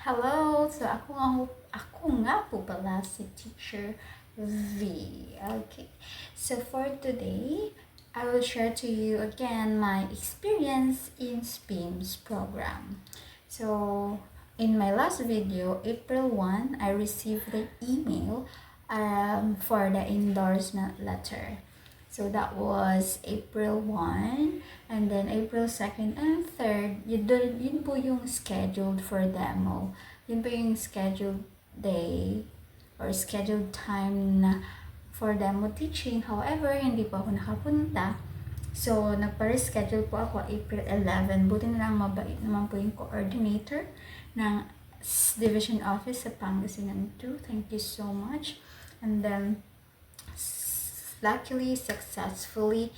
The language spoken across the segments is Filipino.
Hello! So, ako nga po pala si Teacher V. Okay. So, for today, I will share to you again my experience in SPIMS program. So, in my last video, April 1, I received the email for the endorsement letter. So that was April 1, and then April 2nd and 3rd, yun po yung scheduled for demo. Yun po yung scheduled day or scheduled time na for demo teaching. However, hindi po ako nakapunta. So, nagpa-reschedule po ako April 11. Buti na lang mabait naman po yung coordinator ng Division Office sa Pangasinan 2. Thank you so much. And then, luckily, successfully,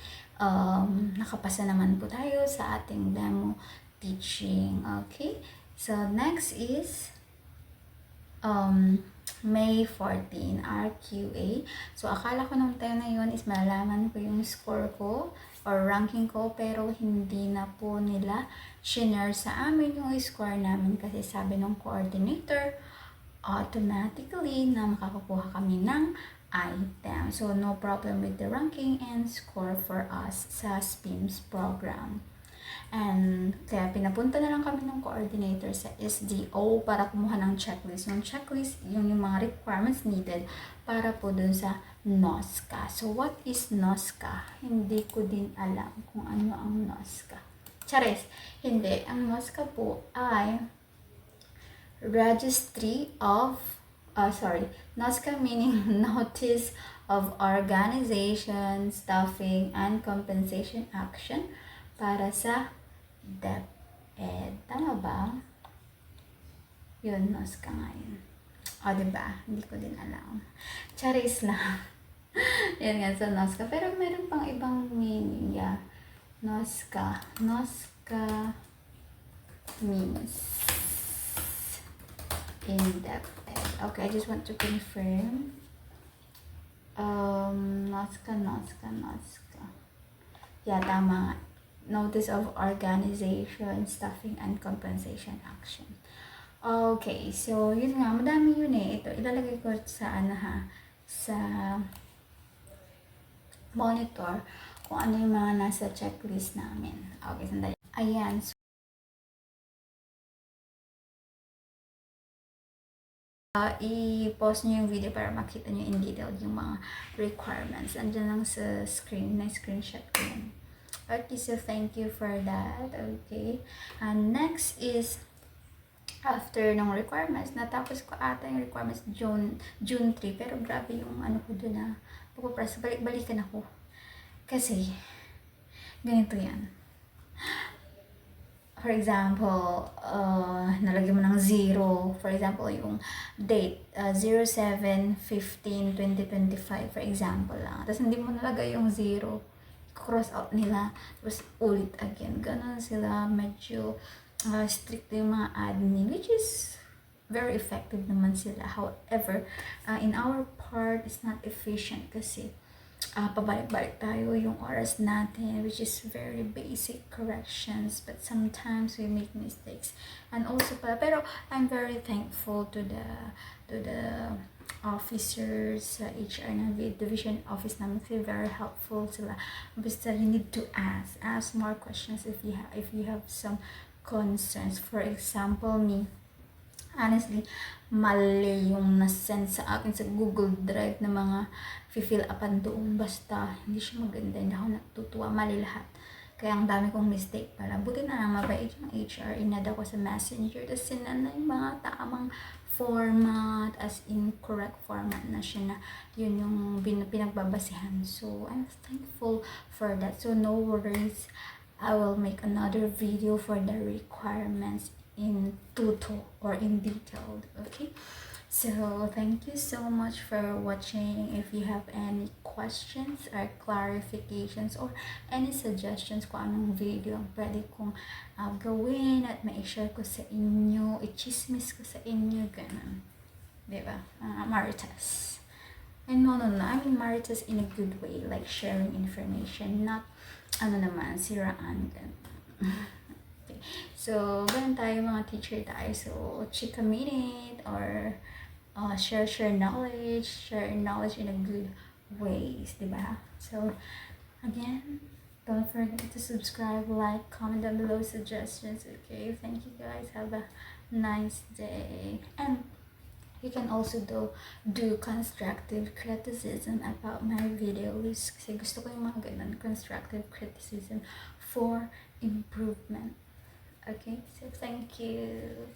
nakapasa naman po tayo sa ating demo teaching. Okay? So, next is May 14, RQA. So, akala ko nung time na yun is malalaman ko yung score ko or ranking ko, pero hindi na po nila shinare sa amin yung score namin kasi sabi ng coordinator, automatically na makakukuha kami ng item. So, no problem with the ranking and score for us sa SPIMS program. And kaya pinapunta na lang kami ng coordinator sa SDO para kumuha ng checklist. Yung checklist, yung mga requirements needed para po dun sa NOSCA. So, what is NOSCA? Hindi ko din alam kung ano ang NOSCA. Charis, hindi. Ang NOSCA po ay Registry of NOSCA meaning Notice of Organization, Staffing, and Compensation Action para sa DepEd. Tama ba? Yun, NOSCA nga yun. O, diba? Hindi ko din alam. Charis lang. Yan nga sa NOSCA. Pero meron pang ibang meaning. Yeah. NOSCA means in DepEd. Okay, I just want to confirm. NOSCA. Yeah, tama. Notice of Organization, Staffing, and Compensation Action. Okay, so yun nga, madami yun eh. Ito, ilalagay ko sa sa monitor kung ano yung mga nasa checklist namin. Okay, sandali. Ayan. So, i-pause nyo yung video para makita nyo in detail yung mga requirements. Andyan lang sa screen, na screenshot ko yun. Okay, so thank you for that. Okay, and next is after ng requirements, natapos ko ata yung requirements June 3, pero grabe yung ano ko dun na pagpapress, balik-balikan ako. Kasi, ganito yan. For example, nalagyan mo ng 0. For example, yung date, 07/15/2025, for example lang. Tapos hindi mo nalagay yung 0. Cross out nila. Tapos ulit again. Ganon sila. Medyo strict yung mga admin, which is very effective naman sila. However, in our part, it's not efficient kasi pabalik-balik tayo yung oras natin, which is very basic corrections, but sometimes we make mistakes. And also pero I'm very thankful to the officers sa HR na division office namin. They're very helpful sila. Basta you need to ask more questions if you have some concerns. For example, me, honestly, mali yung nasend sa akin sa Google Drive na mga fill upan doon. Basta, hindi siya maganda. Hindi ako natutuwa. Mali lahat. Kaya ang dami kong mistake pala. Buti na lang mabait yung HR. Inad ako sa messenger. Tapos sinana yung mga tamang format, as in correct format na siya, na yun yung pinagbabasihan. So, I'm thankful for that. So, no worries. I will make another video for the requirements in total or in detail. Okay, so thank you so much for watching. If you have any questions or clarifications or any suggestions kung anong video ang pwede kong gawin at ma-share ko sa inyo, i-chismis ko sa inyo, ganun, diba? Maritas. And no, I mean maritas in a good way, like sharing information, not siraan, ganun. Okay. So, ganun tayo mga teacher tayo. So, chika minute or share knowledge in a good ways, diba? So, again, don't forget to subscribe, like, comment down below suggestions, okay? Thank you guys. Have a nice day. And you can also do constructive criticism about my videos kasi gusto ko yung mga ganun, constructive criticism for improvement. Okay? So, thank you.